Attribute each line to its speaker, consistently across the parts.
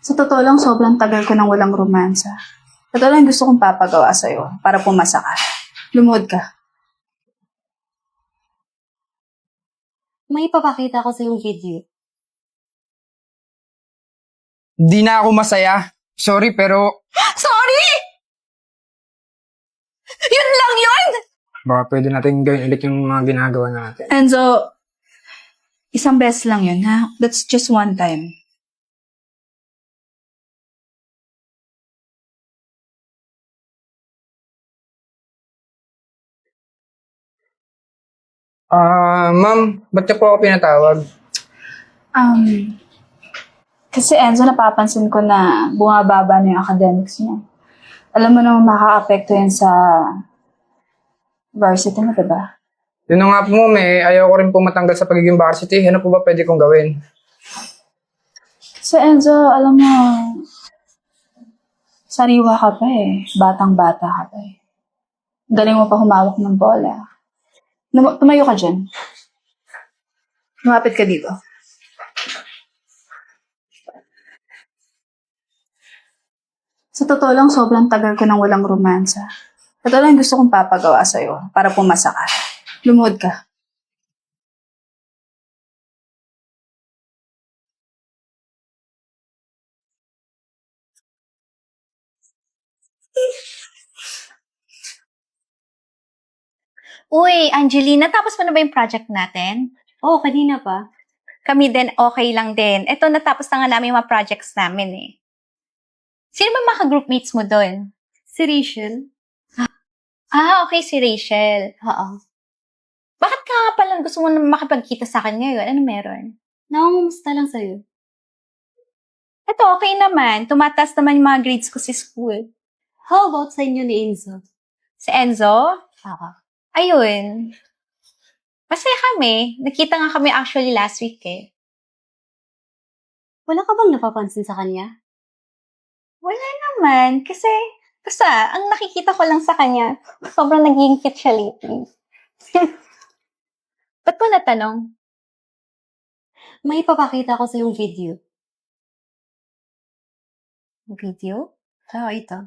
Speaker 1: Sa totoo lang, sobrang tagal ko nang walang romansa. Ito lang yung gusto kong papagawa sa'yo para pumasa ka. Lumuhod ka.
Speaker 2: May ipapakita ko sa yung video.
Speaker 3: Di na ako masaya. Sorry, pero
Speaker 2: Sorry! Yun lang yun!
Speaker 3: baka pwede natin gawin ulit yung mga ginagawa natin.
Speaker 1: Enzo, isang beses lang yun, ha? That's just one time.
Speaker 3: Ma'am, ba't niyo po ako pinatawag?
Speaker 1: Kasi Enzo, napapansin ko na bumababa na yung academics niya. Alam mo naman makaka-apekto yan sa varsity mo, diba?
Speaker 3: Yun na nga po, ma'am, ayaw ko rin po matanggal sa pagiging varsity. Ano po ba pwede kong gawin?
Speaker 1: Kasi Enzo, alam mo, sariwa ka pa eh. Batang-bata ka pa eh. Galing mo pa humawak ng bola. Tumayo ka dyan. Lumapit ka dito. Sa totoo lang, sobrang tagal ko nang walang romansa. Ito lang yung gusto kong papagawa sa'yo para pumasa ka. Lumuhod ka.
Speaker 4: Uy, Angelina, tapos mo na ba yung project natin?
Speaker 2: Oo, kanina pa.
Speaker 4: Kami din, okay lang din. Ito, natapos na nga namin yung mga projects namin eh. Sino ba mga groupmates mo doon?
Speaker 2: Si Rachel?
Speaker 4: Okay, si Rachel.
Speaker 2: Oo.
Speaker 4: Bakit ka nga pala gusto mo na makipagkita sa akin ngayon? Ano meron?
Speaker 2: Nakangumusta lang sa'yo.
Speaker 4: Ito, okay naman. Tumataas naman yung mga grades ko sa school.
Speaker 2: How about sa inyo ni Enzo?
Speaker 4: Si Enzo,
Speaker 2: Oo.
Speaker 4: ayun. Masaya kami. Nakita nga kami actually last week eh.
Speaker 2: Wala ka bang napapansin sa kanya?
Speaker 4: Wala naman. Kasi, basta, ang nakikita ko lang sa kanya, sobrang naging cute siya lately. Ba't mo natanong?
Speaker 2: May ipapakita ko sa yung video.
Speaker 4: Video?
Speaker 2: Oo, ito.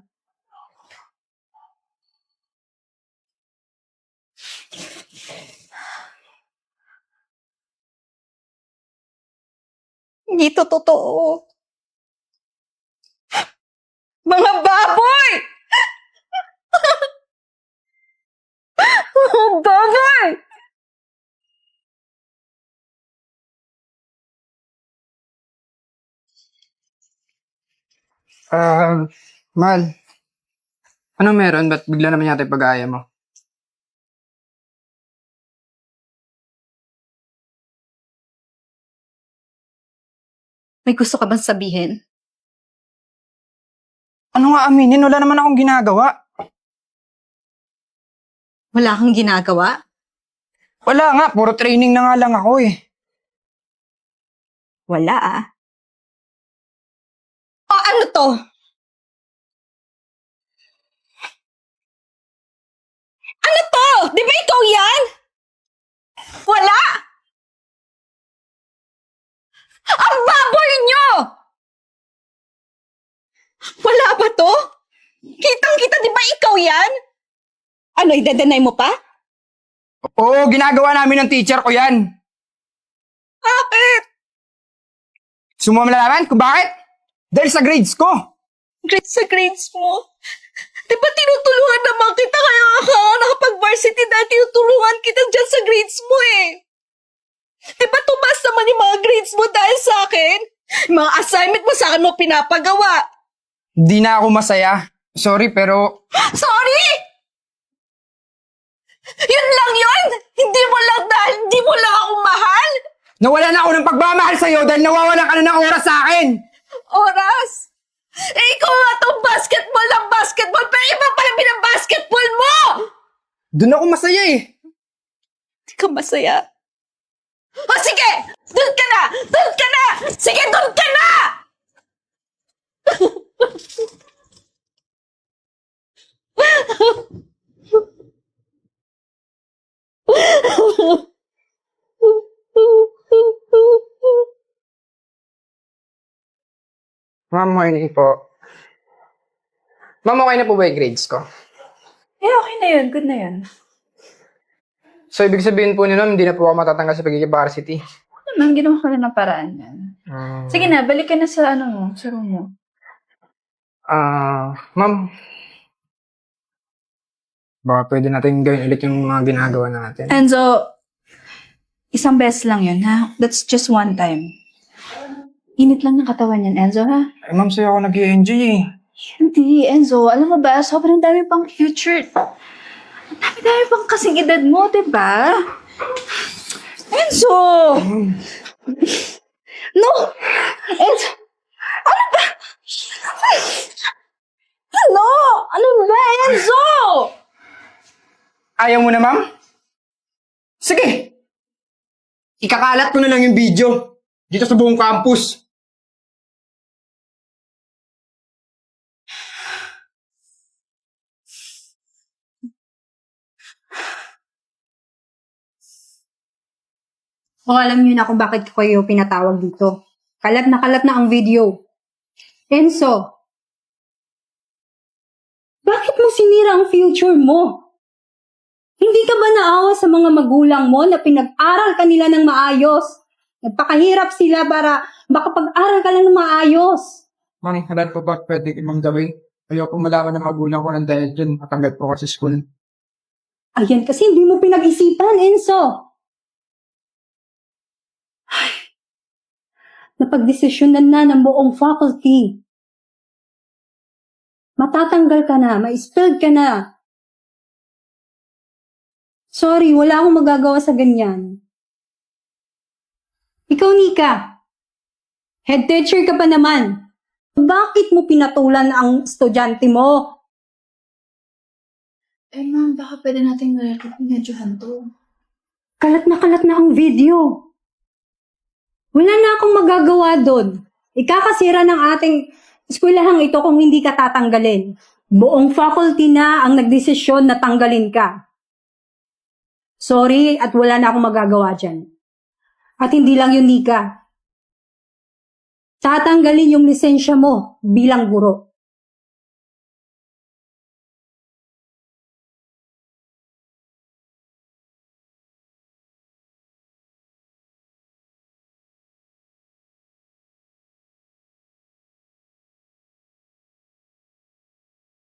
Speaker 4: Hindi to totoo. Mga baboy! Mga baboy!
Speaker 3: Mal, ano meron? Ba't bigla naman yata yung pag-aaya mo?
Speaker 4: May gusto ka bang sabihin?
Speaker 3: Ano nga aminin? Wala naman akong ginagawa.
Speaker 4: Wala kang ginagawa?
Speaker 3: Wala nga, puro training na nga lang ako eh.
Speaker 4: Wala ah. O ano to? Ano to? Di ba ikaw yan? Wala! Ang baboy nyo! Wala ba to? Kitang-kita, di ba ikaw yan? Ano, ide-deny mo pa?
Speaker 3: Oo, ginagawa namin ng teacher ko yan.
Speaker 4: Bakit?
Speaker 3: Gusto mo malalaman kung bakit? Dahil sa grades ko.
Speaker 4: Grades sa grades mo? Di ba tinutulungan naman kita kaya ka nakapag-varsity dahil tinutulungan kita dyan sa grades mo eh? Di ba tumas naman yung mga grades mo dahil sa akin? Yung mga assignment mo sa akin mo pinapagawa.
Speaker 3: Di na ako masaya. Sorry, pero
Speaker 4: Sorry! Yun lang yun? Hindi mo lang dahil hindi mo lang ako mahal?
Speaker 3: nawalan ako ng pagmamahal sa'yo dahil nawawalan ka na ng oras sa akin.
Speaker 4: Oras? Eh, ikaw nga tong basketball ng basketball, pero iba pala binabasketball mo!
Speaker 3: Doon ako masaya eh.
Speaker 4: Hindi ka masaya. O sige! Doon ka na! Doon ka na! Sige, doon ka na!
Speaker 3: Ma'am, morning po. Ma'am, okay na po ba yung grades ko?
Speaker 1: Okay na yun. Good na yun.
Speaker 3: So, ibig sabihin po nila, hindi na po ako matatanggal sa pagiging varsity.
Speaker 1: Naman, ginawa ko rin ng paraan yan. Sige na, balik ka na sa sa room mo.
Speaker 3: Ma'am, baka pwede natin gawin ulit yung mga ginagawa natin.
Speaker 1: Enzo, isang beses lang yun, ha? That's just one time. Init lang ng katawan yan, Enzo, ha?
Speaker 3: Ay, ma'am, sa'yo ako nag-i-enjoy eh.
Speaker 1: Hindi, Enzo. Alam mo ba, sobrang dami pang future. Ang dami-dami pang kasing edad mo, diba? Enzo! No! Enzo! Ano ba? Ano? Ano ba, Enzo?
Speaker 3: Ayaw mo na, ma'am? Sige! Ikakalat ko na lang yung video dito sa buong campus.
Speaker 2: O alam niyo na kung bakit ko kayo pinatawag dito. Kalat na ang video. Enzo, bakit mo sinira ang future mo? Hindi ka ba naawa sa mga magulang mo na pinag-aral ka nila ng maayos? Nagpakahirap sila para makapag-aral ka lang ng maayos.
Speaker 3: Mami, halat po ba pwede imang gawin? Ayoko malaman ng magulang ko ng dahil dyan. Matanggal po ako sa school.
Speaker 2: Ayan kasi hindi mo pinag-isipan, Enzo. Napagdesisyonan na ng buong faculty. Matatanggal ka na, ma-expelled ka na. Sorry, wala akong magagawa sa ganyan. Ikaw, Nika, head teacher ka pa naman. Bakit mo pinatulan ang estudyante mo?
Speaker 1: Eh, ma'am, baka pwede natin medyohan to.
Speaker 2: Kalat na ang video. Wala na akong magagawa doon. Ikakasira ng ating eskwelahang ito kung hindi ka tatanggalin. Buong faculty na ang nagdesisyon na tanggalin ka. Sorry, at wala na akong magagawa dyan. At hindi lang yun, Nika. Tatanggalin yung lisensya mo bilang guro.